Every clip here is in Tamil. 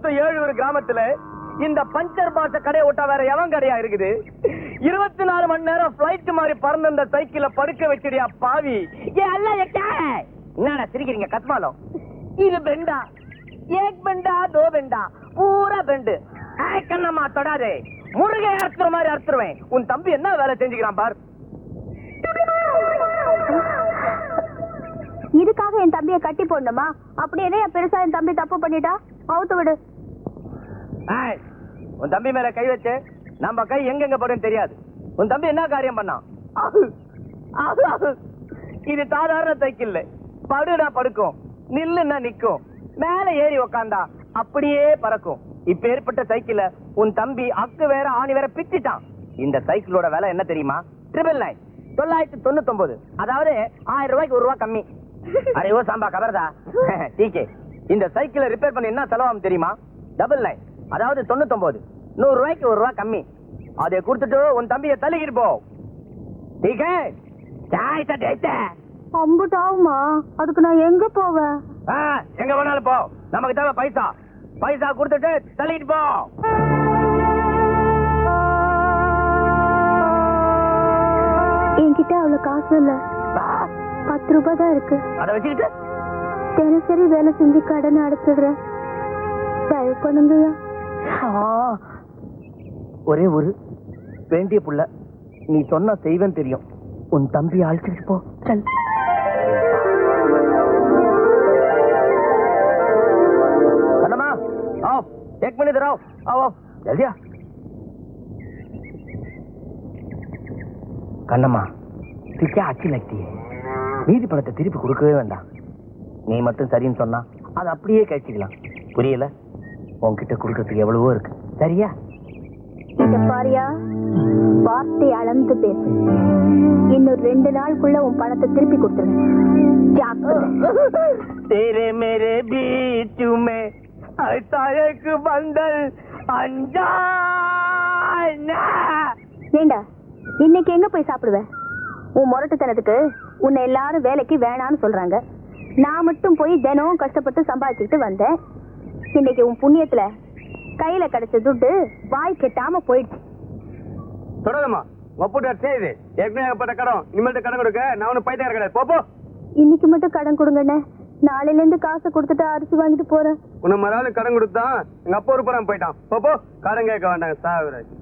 மொத்தம் 7 கிராமத்துல இந்த பஞ்சர் பாச கடையை விட்டா வேற எவன் கடையா இருக்குது? 24 மணி நேரம் பிளைட் மாதிரி பறந்து இந்த சைக்கிள படுக்க வச்சிடியா பாவி. என்னடா சிரிக்கிறீங்க கத்மாலம்? இது பெண்டா, ஏக் பெண்டா, தோ பெண்டா, பூரா பெண்டு. கண்ணம்மா தொடாதே, முருகை அறுத்துற மாதிரி அறுத்துருவேன். உன் தம்பி என்ன வேலை செஞ்சுக்கிறான் பார். இதுக்காக என் தம்பியை கட்டி போடணுமா? அப்படியே பெருசா என் தம்பி தப்பு பண்ணிட்டா அவுத்து விடு. உன் தம்பி மேல கை வச்சு நம்ம கை எங்க படும் தெரியாது. உன் தம்பி என்ன காரியம் பண்ணான்? இது சாதாரண சைக்கிள். படுனா படுக்கும், நில்லுன்னா நிக்கும், மேல ஏறி உக்காந்தா அப்படியே பறக்கும். இப்ப ஏற்பட்ட சைக்கிள உன் தம்பி அக்கு வேற ஆணி வேற பிச்சிட்டான். இந்த சைக்கிளோட விலை என்ன தெரியுமா? 999. அதாவது 1000 ரூபாய்க்கு 1 ரூபாய் கம்மி. அரே ஓ சாம்பா கபர்தா டீகே. இந்த சைக்கிளை ரிப்பேர் பண்ண என்ன செலவாகும் தெரியுமா? 99, அதாவது 99. 100 ரூபாய்க்கு 1 ரூபாய் கம்மி. அதை கொடுத்துட்டு உன் தம்பியை தள்ளிக்கிட்டு போ. டீகே அம்புட்டாவுமா? அதுக்கு நான் எங்க போவேன்? எங்க வேணாலும் போ, நமக்கு தேவை பைசா. பைசா கொடுத்துட்டு தள்ளிட்டு போ. என்கிட்ட அவ்வளவு காசு இல்ல, 10 ரூபாய் தான் இருக்கு. அதை வச்சுக்கிட்டு தினசரி வேலை செஞ்சு கடன் அடைச்சிடுறேன். தயவு பண்ணுங்கய்யா. ஒரே ஒரு வேண்டிய புள்ள, நீ சொன்ன செய்வன் தெரியும். உன் தம்பி அழைச்சிட்டு போ. சல். கண்ணம்மா आओ, 1 मिनट इधर आओ. आओ जल्दी आ. கண்ணம்மா तुझे अच्छी लगती है. மீதி பணத்தை திருப்பி கொடுக்கவே வேண்டாம். நீ மட்டும் சரின்னு சொன்னா அது அப்படியே கழிச்சுக்கலாம். புரியல? உன்கிட்ட கொடுக்கறதுக்கு எவ்வளவோ இருக்கு. சரியா? இத பாரியா, வார்த்தை அளந்து பேசு. இன்னும் 2 நாளுக்குள்ள உன் பணத்தை திருப்பி கொடுத்துருவேன். तेरे मेरे बीच में ऐसा एक बंधन अनजाना. ஏண்டா இன்னைக்கு எங்க போய் சாப்பிடுவ? உன் முரட்டுத்தனத்துக்கு உன்னை எல்லாரும் வேலைக்கு வேணான்னு சொல்றாங்க. நான் மட்டும் போய் தினம் கஷ்டப்பட்டு சம்பாதிச்சுட்டு வந்தேன். இன்னைக்கு உன் புண்ணியத்துல கையில கிடைச்ச துட்டு வாய் கெட்டாம போயிடுச்சு. தொடருமா ஒப்புட்டு செய்து ஏற்கனவே ஏற்பட்ட கடன் இனிமேல் கடன் கொடுக்க நான் ஒன்னும் பைத்தியம் கிடையாது. போப்போ. இன்னைக்கு மட்டும் கடன் கொடுங்கண்ணே. நாளையில இருந்து காசை கொடுத்துட்டு அரிசி வாங்கிட்டு போறேன். உன்னை மறுநாள் கடன் கொடுத்தா எங்க அப்பா ஒரு புறம் போயிட்டான். போப்போ, கடன் கேட்க வேண்டாங்க சாவிராஜ்.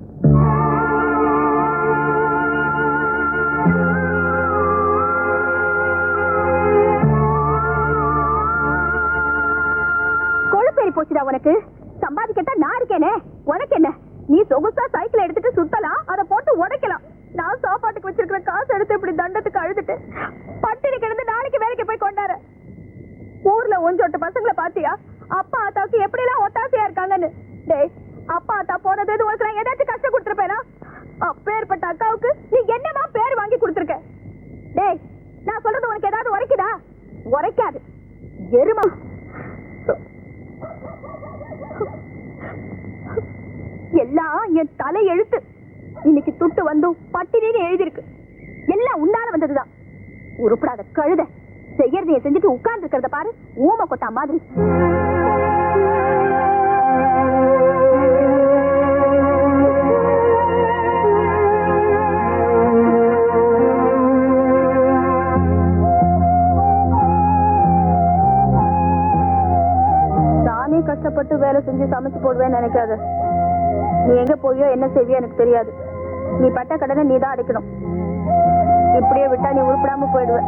கொழுப்பேறி போச்சுடா உனக்கு. சம்பாதிக்கட்டா நான் இருக்கேனே, உனக்கு என்ன? நீ சொகுசா சைக்கிள் எடுத்துட்டு சுத்தலாம், அதை போட்டு உடைக்கலாம். நான் சாப்பாட்டுக்கு வச்சிருக்கிற காசு எடுத்து இப்படி தண்டத்துக்கு அழுதுட்டு பட்டினி கிடந்து நாளைக்கு வேலைக்கு போய் கொண்டாரு. ஊர்ல ஒஞ்சோட்டு பசங்களை பாத்தியா? அப்பா ஆத்தாவுக்கு எப்படி எல்லாம் ஒத்தாசையா இருக்காங்கன்னு. டேய், அப்பா ஆத்தா போனது உனக்கு நான் ஏதாச்சும் கஷ்டம் கொடுத்துருப்பேனா? அப்பேற்பட்ட அக்காவுக்கு நீ என்னமா பேர் வாங்கி கொடுத்துருக்க? டேய், நான் சொல்றது உனக்கு ஏதாவது உரைக்குதா? உரைக்காது எருமா. எல்லாம் என் தலை எழுத்து. இன்னைக்கு துட்டு வந்தும் பட்டினின்னு எழுதிருக்கு. எல்லாம் உன்னால வந்ததுதான். உருப்படாத கழுத. செய்யறதைய செஞ்சுட்டு உட்கார்ந்து இருக்கிறத பாரு, ஊமை கொட்டா மாதிரி. நானே கஷ்டப்பட்டு வேலை செஞ்சு சமைச்சு போடுவேன்னு நினைக்காத. நீ எங்க போவியோ என்ன செய்வியோ எனக்கு தெரியாது. நீ பட்ட கடனை நீ தான் அடைக்கணும். இப்படியே விட்டா நீ உருப்படாம போயிடுவ.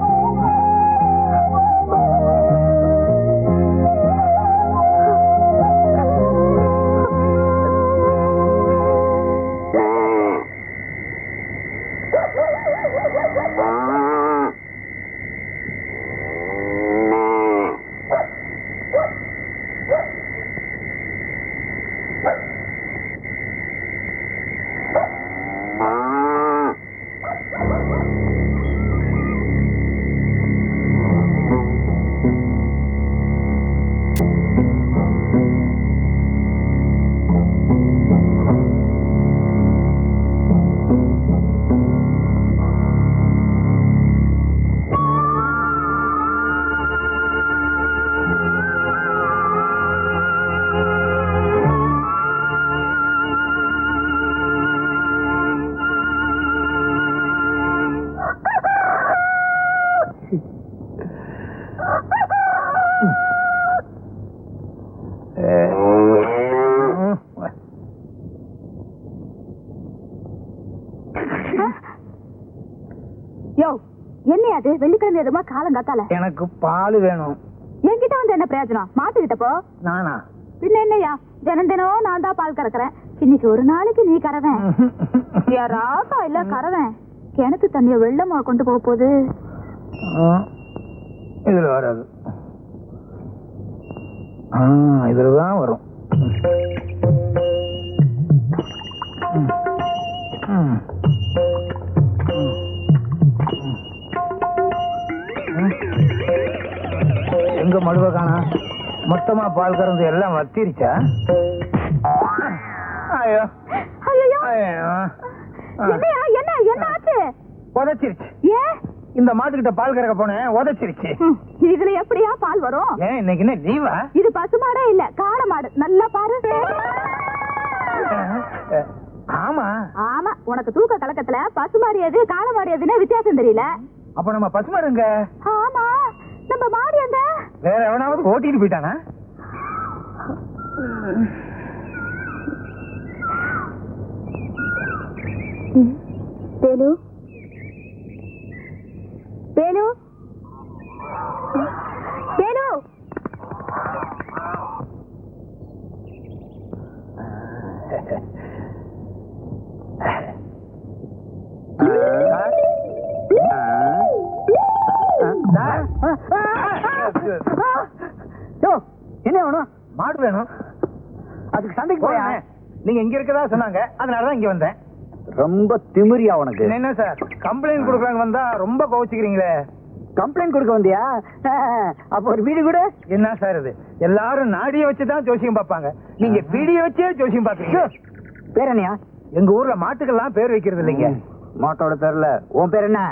யோ என்ன அது வெள்ளிக்கிழமை எதுமா காலம் காத்தால எனக்கு பால் வேணும். என்கிட்ட வந்து என்ன பிரயோஜனம்? மாட்டுக்கிட்ட போ. நானா? பின்ன என்னையா, தினம் தினம் நான் தான் பால் கறக்குறேன். இன்னைக்கு ஒரு நாளைக்கு நீ கறவேன். ராசா இல்ல கறவேன். கிணத்து தண்ணிய வெள்ளமா கொண்டு போக போகுது. இதுல வராது. இதுலதான் வரும். எங்க மடுவ காணா? மொத்தமா பால் கறந்து எல்லாம் வத்திருச்சா? ஐயோ ஐயோ ஐயோ, என்னையா, என்ன என்ன ஆச்சு? உதச்சிருச்சு. ஏன்? இந்த மாட்டுக்கிட்ட பால் கறக்க போனேன், உதச்சிருச்சு. இதுல எப்படியா பால் வரும்? ஏன் இன்னைக்கு என்ன லீவா? இது பசுமாடே இல்ல, காளை மாடு. நல்லா பாரு. ஆமா ஆமா, உனக்கு தூக்க கலக்கத்துல பசுமாடு எது காளை மாடு எதுன்னு வித்தியாசம் தெரியல. அப்ப நம்ம பசுமாடுங்க. ஆமா, நம்ம மாடு எங்க? வேற எவனாவது ஓட்டிட்டு போயிட்டானா? வேலு வேலு வேலு, என்ன வேணும்? மாடு வேணும். அதுக்கு சண்டைக்கு போறேன். நீங்க இங்க இருக்கதா சொன்னாங்க, அதனாலதான் இங்க வந்தேன். ரொம்ப திமிரியா உனக்கு? என்ன சார் கம்ப்ளைண்ட் கொடுக்கறாங்க வந்தா ரொம்ப கோவிச்சுக்கிறீங்களே? கம்ப்ளைண்ட் கொடுக்க வந்தியா? அப்ப ஒரு வீடு கூட. என்ன சார் இது? எல்லாரும் நாடிய வச்சுதான் ஜோசியம் பார்ப்பாங்க, நீங்க பீடிய வச்சே ஜோசியம் பாக்குறீங்க. பேர் என்னையா? எங்க ஊர்ல மாட்டுக்கெல்லாம் பேர் வைக்கிறது இல்லைங்க. மாட்டோட பேர்ல உன் பேர் என்ன?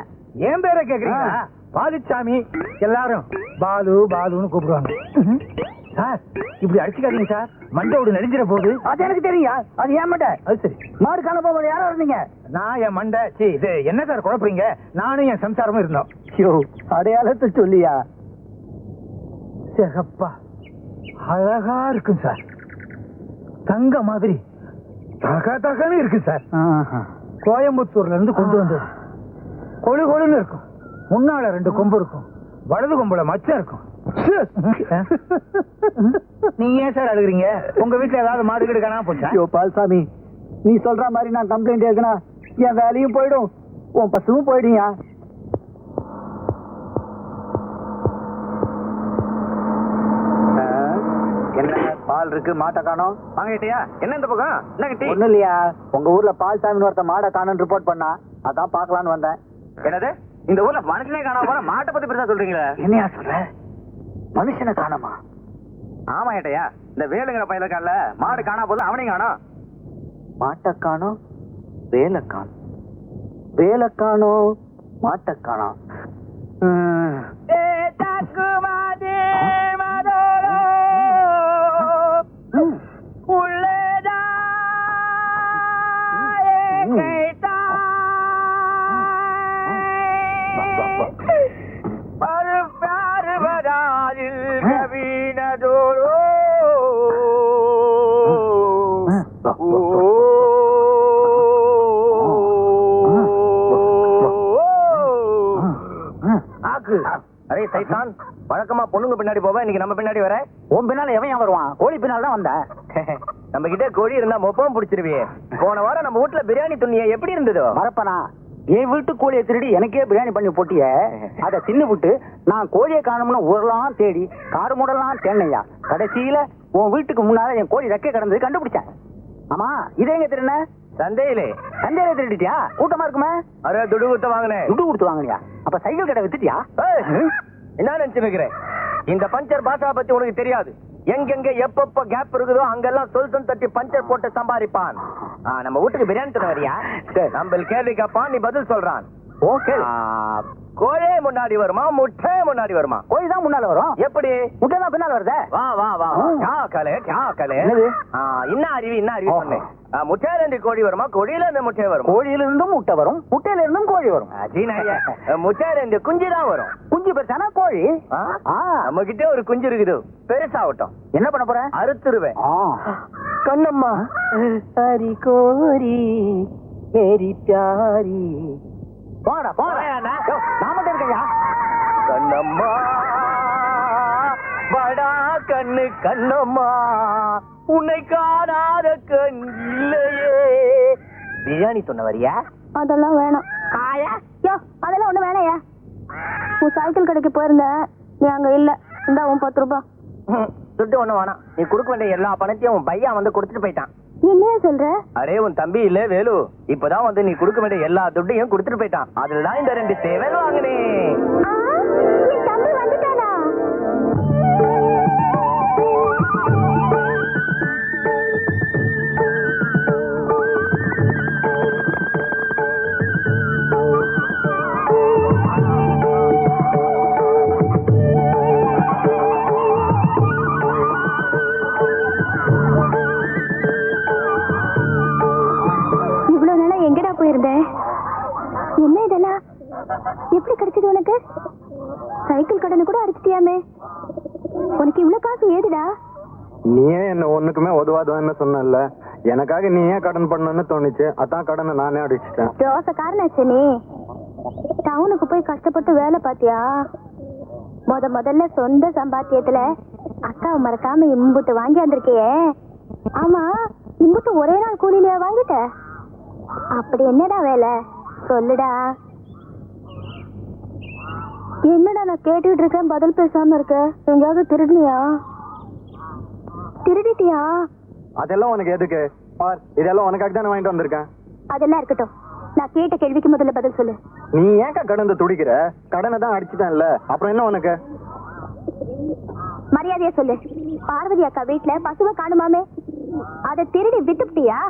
ஏன் பேரை கேக்குறீங்களா? பாலுச்சாமி. எல்லாரும் பாலு பாலுன்னு கூப்பிடுவாங்க. சார் இப்படி அடிச்சுக்காதீங்க சார், மண்டோடு நெடுஞ்சிட போகுது. அது எனக்கு தெரியா? அது ஏன் மண்டை? அது சரி. மாடு காண போகும்போது யாரோ இருந்தீங்க? நான் என் மண்டை சி இது என்ன சார் குழப்பறீங்க? நானும் என் சம்சாரமும் இருந்தோம். ஐயோ, அடையாளத்தை சொல்லியா? சிகப்பா அழகா இருக்கும் சார், தங்க மாதிரி தக தகன்னு இருக்கு சார். கோயம்புத்தூர்ல இருந்து கொண்டு வந்தது. கொழு கொழுன்னு இருக்கும். முன்னால 2 கொம்பு இருக்கும், வலது கொம்புல மச்சம் இருக்கும். நீங்க ஏன் சார் அழுகுறீங்க? உங்க வீட்டுல ஏதாவது மாடு கீடு காணாம போச்சா? ஐயோ பால்சாமி, நீ சொல்ற மாதிரி நான் கம்ப்ளைண்ட் எழுதுனா என் வேலையும் போயிடும், உன் பசுவும் போயிடுயா. என்ன பால் இருக்கு, மாட்டை காணோம்? வாங்கிட்டியா? என்ன இந்த பக்கம் என்ன டீ? ஒண்ணும் இல்லையா, உங்க ஊர்ல பால்சாமின்னு ஒருத்த மாடை காணோன்னு ரிப்போர்ட் பண்ணா, அதான் பாக்கலான்னு வந்தேன். என்னது? இந்த ஊர்ல மனுஷனே காணாம போற மாட்டை பத்தி பெருசா சொல்றீங்களா? என்னையா சொல்ற? மனுஷனை காணோமா? ஆமா ஏட்டையா, இந்த வேலுங்கிற பையல இருக்கான்ல, மாடு காணா போது அவனையும் காணோம். மாட்டை காணோம், வேலை காணோம், வேலை காணோம், மாட்டை காணோம். அரே சைத்தான், வழக்கமா பொண்ணுங்க பின்னாடி போவ, இன்னைக்கு நம்ம பின்னாடி வர. உன் பின்னால எவன் வருவான்? கோழி பின்னால தான் வந்தேன். நம்ம கிட்ட கோழி இருந்தா மொப்பம் பிடிச்சிருவியே. போன வாரம் நம்ம வீட்டுல பிரியாணி துண்ணிய எப்படி இருந்ததோ? மறப்பனா? என் வீட்டு கோழியை திருடி எனக்கே பிரியாணி பண்ணி போட்டிய, அதை தின்னு விட்டு நான் கோழியை காணும்னு ஊரெல்லாம் தேடி காடு மூடலாம் தேனையா, கடைசியில உன் வீட்டுக்கு முன்னால என் கோழி ரெக்கை கிடந்தது கண்டுபிடிச்சேன். ஆமா, இதே எங்க திருண்ண? சந்தையிலே. சந்தையில திருடிட்டியா? கூட்டமா இருக்குமே. அரே துடு கொடுத்த வாங்கினேன். துடு கொடுத்து வாங்கினியா? அப்ப சைக்கிள் கடை வித்துட்டியா? என்ன நினைச்சு வைக்கிறேன்? இந்த பஞ்சர் பாஷா பத்தி உனக்கு தெரியாது. எங்கெங்க எப்பப்ப கேப் இருக்குதோ அங்கெல்லாம் சொல் தட்டி பஞ்சர் போட்டு சம்பாதிப்பான். நம்ம வீட்டுக்கு பிரியாணி தர வரியா? நம்ம கேள்வி கேட்பான், நீ பதில் சொல்றான். ஓகே. கோழி முன்னாடி வருமா, முட்டை முன்னாடி வருமா? கோழி தான் முன்னால வரும். எப்படி? முட்டை தான் பின்னால வருதே. வா வா வா. கே கலே என்னது? என்ன அறிவு சொன்னேன். முட்டையில இருந்து கோழி வருமா, கோழியில இருந்து முட்டை வரும்? கோழியில இருந்தும் முட்டை வரும், முட்டையில இருந்தும் கோழி வரும். முட்டையில இருந்து குஞ்சு தான் வரும். குஞ்சு பெருசானா கோழி. நம்ம கிட்ட ஒரு குஞ்சு இருக்குது, பெருசாகட்டும். என்ன பண்ண போற? அறுத்துருவேன். கண்ணம்மா ஹரி கோரி மேரி பியாரி. போடா போடா நான் மட்டும் இருக்கேயா கண்ணம்மா படா கண்ணு கண்ணம்மா, உன்னை காணாத கண் இல்லையே. பிரியாணி சொன்ன வரியா? அதெல்லாம் வேணாம். யோ, அதெல்லாம் ஒண்ணு வேணாயா. உன் சைக்கிள் கடைக்கு போயிருந்தேன், நீ அங்க இல்ல. இந்தா உன் 10 ரூபாய். துட்டு ஒண்ணு வேணாம். நீ கொடுக்க வேண்டிய எல்லா பணத்தையும் உன் பையன் வந்து கொடுத்துட்டு போயிட்டான். என்னையா சொல்ற? அரே உன் தம்பி இல்ல வேலு, இப்பதான் வந்து நீ கொடுக்க வேண்டிய எல்லா துட்டையும் கொடுத்துட்டு போயிட்டான். அதுலதான் இந்த 2 சேவல் வாங்கினேன். என் தம்பி வந்துட்டானா? இவ்வளவு நாளா எங்கடா போயிருந்த? என்ன இதெல்லாம் எப்படி கிடைச்சது உனக்கு? சைக்கிள் கடனை கூட அடிச்சிட்டியாமே. உனக்கு இவ்வளவு காசு ஏதுடா? நீயே என்ன ஒண்ணுக்குமே உதவாதுன்னு சொன்னல, எனக்காக நீ ஏன் கடன் பண்ணணும்னு தோணுச்சு, அதான் கடனை நானே அடிச்சிட்டேன். ரோசக்காரனாச்சு நீ. டவுனுக்கு போய் கஷ்டப்பட்டு வேலை பாத்தியா? முதல்ல சொந்த சம்பாத்தியத்துல அக்காவை மறக்காம இம்புட்டு வாங்கி வந்திருக்கியே. ஆமா, இம்புட்டு ஒரே நாள் கூலியில வாங்கிட்ட? அப்படி என்னடா வேலை சொல்லுடா. என்னடா நான் கேட்டுட்டு இருக்கேன், பதில் பேசாம இருக்க? எங்கேயாவது திருடுனியா? திருடிட்டியா? அதெல்லாம் உனக்கு எதுக்கு? பார், இதெல்லாம் உனக்காக தானே வாங்கிட்டு வந்திருக்கேன். அதெல்லாம் இருக்கட்டும், நான் கேட்ட கேள்விக்கு முதல்ல பதில் சொல்லு. நீ ஏன்க்கா கடந்து துடிக்கிற? கடனை தான் அடிச்சிட்டேன்ல, அப்புறம் என்ன உனக்கு? மரியாதையா சொல்லு. பார்வதி அக்கா வீட்டுல பசுவை காணுமாமே, அதை திருடி வித்துட்டியா?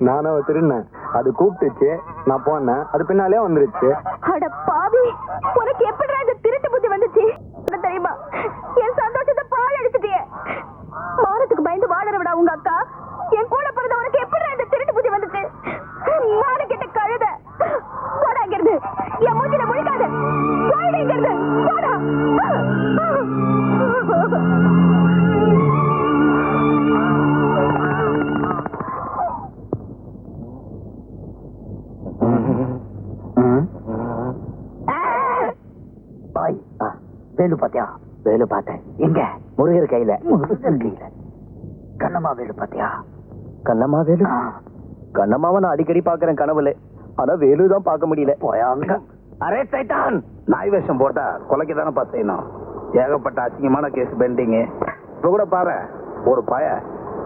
நானும் திருடினேன், அது கூப்பிட்டுச்சு, நான் போனேன், அது பின்னாலே வந்துருச்சு. அட பாவி, உனக்கு எப்படிடா இந்த திருட்டு புத்தி வந்துச்சு? தெரியுமா, என் சந்தோஷத்தை பால் அடிச்சிட்டியே. மானத்துக்கு பயந்து வாழறவிடா உங்க அக்கா. என் கூட பிறந்த உனக்கு எப்படிடா இந்த திருட்டு புத்தி வந்துச்சு? நானு கிட்ட கழுத. போடா இங்கிருந்து, என் மூஞ்சில முழிக்காத. போயிடு இங்கிருந்து, போடா. வேலு பாத்தியா? வேலு பார்த்தேன். எங்க? முருகர் கையில. முருகர் கையில. கண்ணம்மா வேலு பாத்தியா? கண்ணம்மா வேலு? கண்ணம்மாவை நான் அடிக்கடி பாக்குறேன் கனவுல, ஆனா வேலுதான் பார்க்க முடியல. அரே சைட்டான், நாய் வேஷம் போட்டா கொலைக்கு தானே செய்யணும். ஏகப்பட்ட அசிங்கமான கேஸ் பெண்டிங். இப்ப கூட பாரு, ஒரு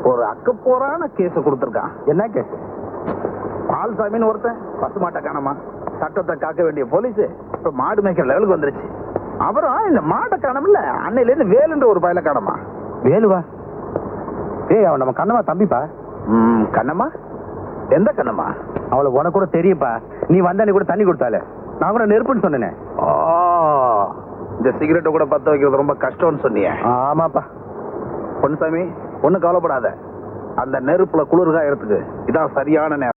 ஒரு அக்கப்போரான கேஸ் கொடுத்துருக்கான். என்ன கேஸ்? பால்சாமின்னு ஒருத்தன் பசுமாட்டை காணமா, சட்டத்தை காக்க வேண்டிய போலீஸ் இப்ப மாடு மேய்க்கிற லெவலுக்கு வந்துருச்சு. அப்புறம் இந்த மாட்டை காணமில்ல, அன்னையில இருந்து வேலுன்ற ஒரு பயல காணமா. வேலுவா? ஏய், அவன் நம்ம கண்ணம்மா தம்பிப்பா. கண்ணம்மா? எந்த கண்ணம்மா? அவளை உனக்கு கூட தெரியும்பா. நீ வந்தா நீ கூட தண்ணி கொடுத்தாலே, நான் கூட நெருப்புன்னு சொன்னேனே. இந்த சிகரெட்டை கூட பத்த வைக்கிறது ரொம்ப கஷ்டம்னு சொன்னியே. ஆமாப்பா. பொன்சாமி, ஒன்னும் கவலைப்படாத. அந்த நெருப்புல குளிர்காயறதுக்கு இதான் சரியான நேரம்.